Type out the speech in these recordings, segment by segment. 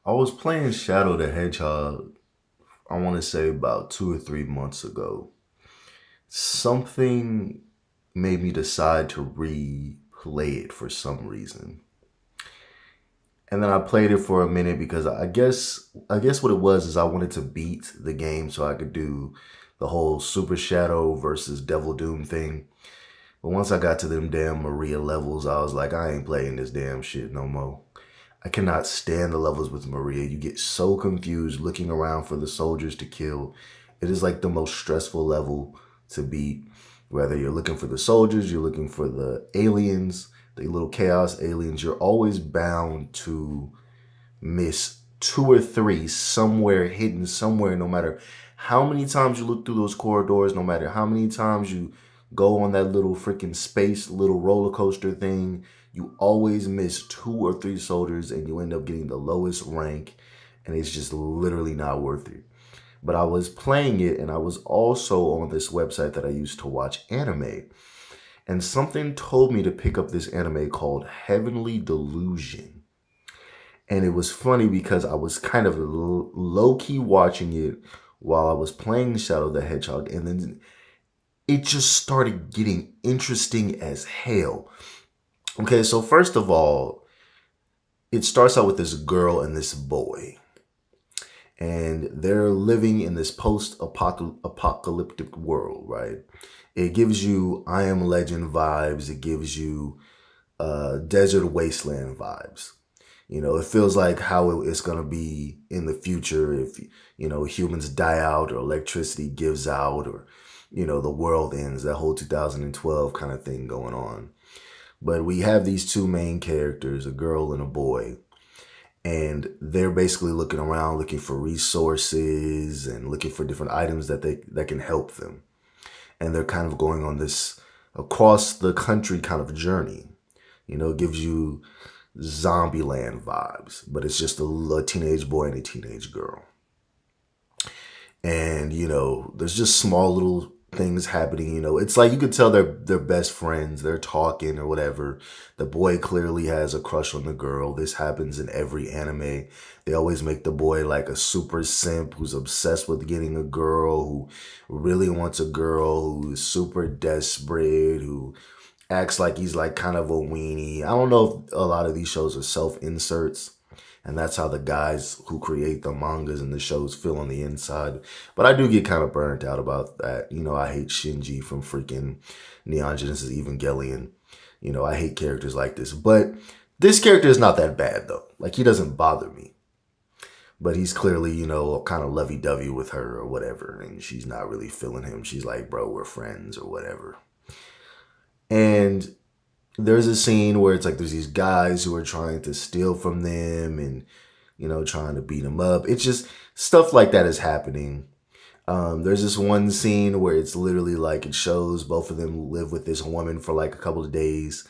I was playing Shadow the Hedgehog, I want to say about 2 or 3 months ago. Something made me decide to replay it for some reason. And then I played it for a minute because I guess what it was is I wanted to beat the game so I could do the whole Super Shadow versus Devil Doom thing. But once I got to them damn Maria levels, I was like, I ain't playing this damn shit no more. I cannot stand the levels with Maria. You get so confused looking around for the soldiers to kill. It is like the most stressful level to beat. Whether you're looking for the soldiers, you're looking for the aliens, the little chaos aliens, you're always bound to miss two or three somewhere hidden somewhere, no matter how many times you look through those corridors, no matter how many times you go on that little freaking space little roller coaster thing, you always miss two or three soldiers and you end up getting the lowest rank, and it's just literally not worth it. But I was playing it and I was also on this website that I used to watch anime, and something told me to pick up this anime called Heavenly Delusion. And it was funny because I was kind of low key watching it while I was playing Shadow the Hedgehog, and then it just started getting interesting as hell. Okay, so first of all, it starts out with this girl and this boy, and they're living in this post-apocalyptic world, right? It gives you I Am Legend vibes. It gives you desert wasteland vibes. It feels like how it's going to be in the future if, humans die out or electricity gives out or, the world ends, that whole 2012 kind of thing going on. But we have these two main characters, a girl and a boy, and they're basically looking around, looking for resources and looking for different items that can help them. And they're kind of going on this across the country kind of journey. It gives you Zombieland vibes, but it's just a teenage boy and a teenage girl. And, there's just small little things happening. It's like you could tell they're best friends. They're talking or whatever. The boy clearly has a crush on the girl. This happens in every anime. They always make the boy like a super simp who's obsessed with getting a girl, who really wants a girl, who's super desperate, who acts like he's like kind of a weenie. I don't know if a lot of these shows are self-inserts, and that's how the guys who create the mangas and the shows feel on the inside. But I do get kind of burnt out about that. I hate Shinji from freaking Neon Genesis Evangelion. I hate characters like this. But this character is not that bad, though. Like, he doesn't bother me. But he's clearly, kind of lovey-dovey with her or whatever. And she's not really feeling him. She's like, bro, we're friends or whatever. And there's a scene where it's like there's these guys who are trying to steal from them and, trying to beat them up. It's just stuff like that is happening. There's this one scene where it's literally like it shows both of them live with this woman for like a couple of days.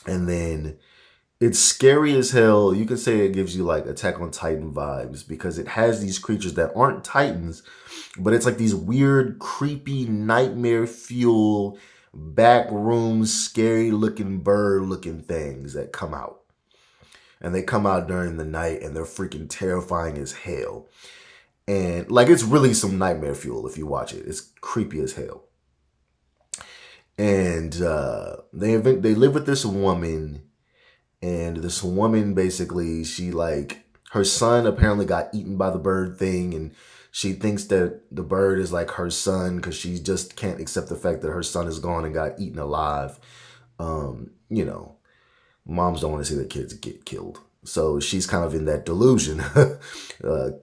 And then it's scary as hell. You can say it gives you like Attack on Titan vibes because it has these creatures that aren't Titans, but it's like these weird, creepy, nightmare fuel, back room, scary looking bird looking things that come out. And they come out during the night and they're freaking terrifying as hell. And like it's really some nightmare fuel if you watch it. It's creepy as hell. And they live with this woman, and this woman basically, she like her son apparently got eaten by the bird thing, and she thinks that the bird is like her son because she just can't accept the fact that her son is gone and got eaten alive. Um, you know, Moms don't want to see their kids get killed. So she's kind of in that delusion.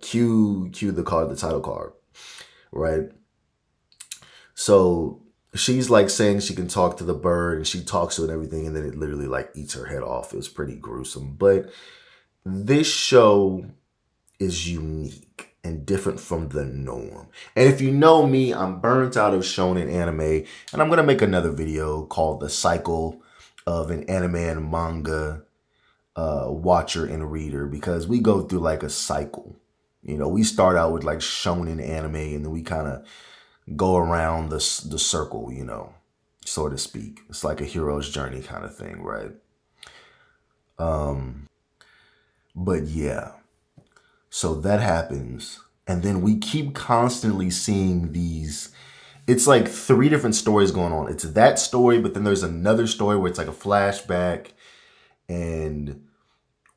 Cue the card, the title card, right? So she's like saying she can talk to the bird, and she talks to it and everything, and then it literally like eats her head off. It was pretty gruesome. But this show is unique and different from the norm. And if you know me, I'm burnt out of shonen anime, and I'm gonna make another video called The Cycle of an Anime and Manga Watcher and Reader, because we go through like a cycle. We start out with like shonen anime, and then we kind of go around the circle, so to speak. It's like a hero's journey kind of thing, right? But yeah. So that happens. And then we keep constantly seeing these. It's like three different stories going on. It's that story, but then there's another story where it's like a flashback. And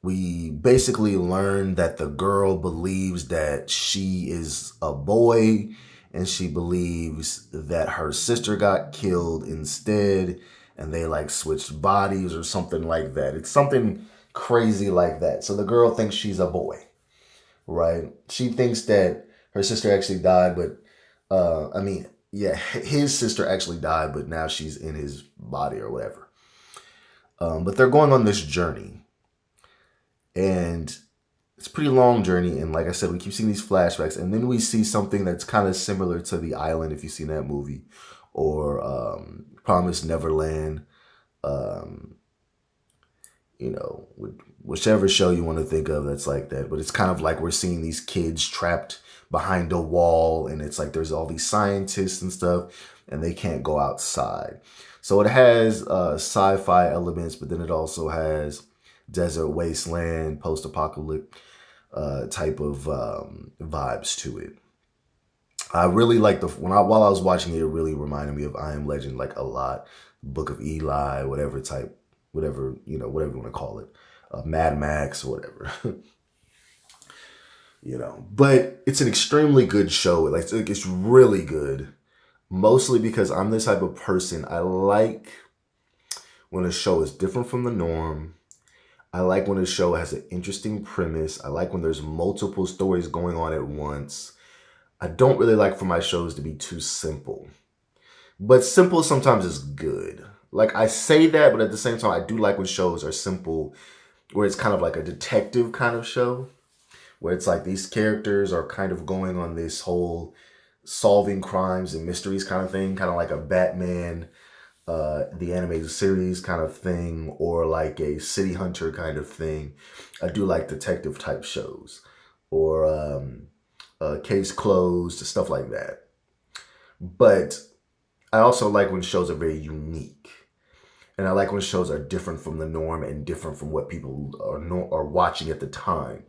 we basically learn that the girl believes that she is a boy, and she believes that her sister got killed instead, and they like switched bodies or something like that. It's something crazy like that. So the girl thinks she's a boy, right? She thinks that her sister actually died, but yeah, his sister actually died, but now she's in his body or whatever. But they're going on this journey, and it's a pretty long journey. And like I said, we keep seeing these flashbacks, and then we see something that's kind of similar to The Island, if you've seen that movie, or Promised Neverland. Um, whichever show you want to think of that's like that. But it's kind of like we're seeing these kids trapped behind a wall, and it's like there's all these scientists and stuff, and they can't go outside. So it has sci-fi elements, but then it also has desert wasteland, post-apocalyptic type of vibes to it. I really like while I was watching it, it really reminded me of I Am Legend like a lot. Book of Eli, whatever whatever you want to call it, Mad Max, whatever. But it's an extremely good show. Like it's really good, mostly because I'm this type of person. I like when a show is different from the norm. I like when a show has an interesting premise. I like when there's multiple stories going on at once. I don't really like for my shows to be too simple. But simple sometimes is good. Like I say that, but at the same time, I do like when shows are simple, where it's kind of like a detective kind of show, where it's like these characters are kind of going on this whole solving crimes and mysteries kind of thing, kind of like a Batman, the animated series kind of thing, or like a City Hunter kind of thing. I do like detective type shows, or Case Closed, stuff like that. But I also like when shows are very unique. And I like when shows are different from the norm and different from what people are watching at the time.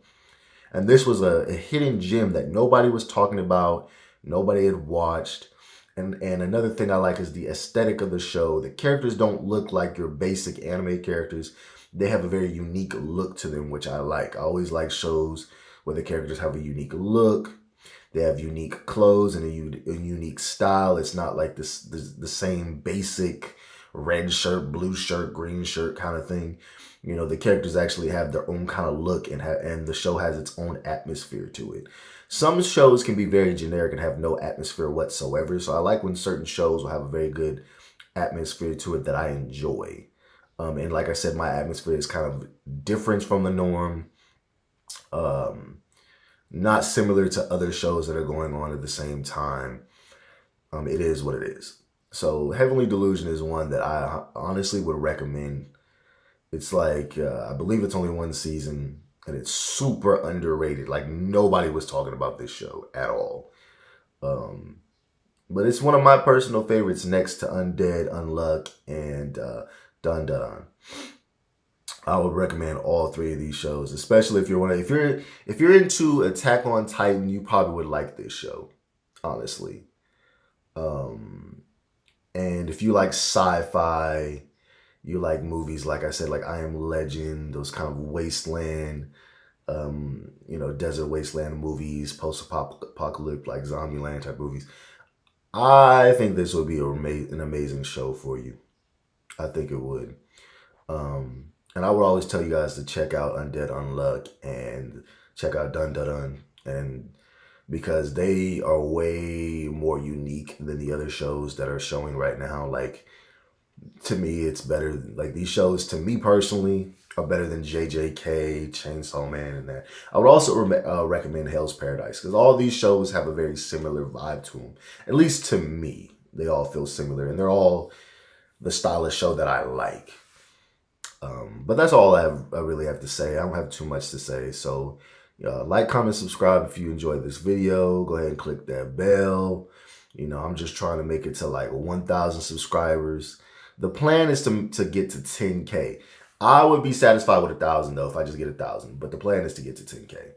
And this was a hidden gem that nobody was talking about, nobody had watched. And another thing I like is the aesthetic of the show. The characters don't look like your basic anime characters. They have a very unique look to them, which I like. I always like shows where the characters have a unique look. They have unique clothes and a unique style. It's not like the same basic red shirt, blue shirt, green shirt kind of thing. The characters actually have their own kind of look, and the show has its own atmosphere to it. Some shows can be very generic and have no atmosphere whatsoever. So I like when certain shows will have a very good atmosphere to it that I enjoy. And like I said, my atmosphere is kind of different from the norm. Not similar to other shows that are going on at the same time. It is what it is. So Heavenly Delusion is one that I honestly would recommend. It's like, I believe it's only one season, and it's super underrated. Like nobody was talking about this show at all. But it's one of my personal favorites next to Undead, Unluck, and Dandadan. I would recommend all three of these shows, especially if you're into Attack on Titan, you probably would like this show, honestly. And if you like sci-fi, you like movies, like I said, like I Am Legend, those kind of wasteland, desert wasteland movies, post-apocalyptic, like Zombieland type movies, I think this would be an amazing show for you. I think it would. And I would always tell you guys to check out Undead Unluck and check out Dun Dun Dun, and because they are way more unique than the other shows that are showing right now. Like to me, it's better. Like these shows, to me personally, are better than JJK, Chainsaw Man, and that. I would also recommend Hell's Paradise because all these shows have a very similar vibe to them. At least to me, they all feel similar, and they're all the style of show that I like. But that's all I really have to say. I don't have too much to say. So like, comment, subscribe if you enjoyed this video. Go ahead and click that bell. I'm just trying to make it to like 1,000 subscribers. The plan is to get to 10K. I would be satisfied with 1,000 though if I just get 1,000. But the plan is to get to 10K.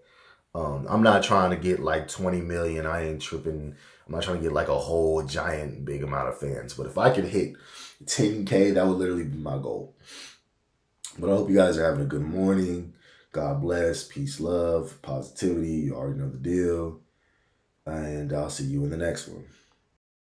I'm not trying to get like 20 million. I ain't tripping. I'm not trying to get like a whole giant big amount of fans. But if I could hit 10K, that would literally be my goal. But I hope you guys are having a good morning. God bless. Peace, love, positivity. You already know the deal. And I'll see you in the next one.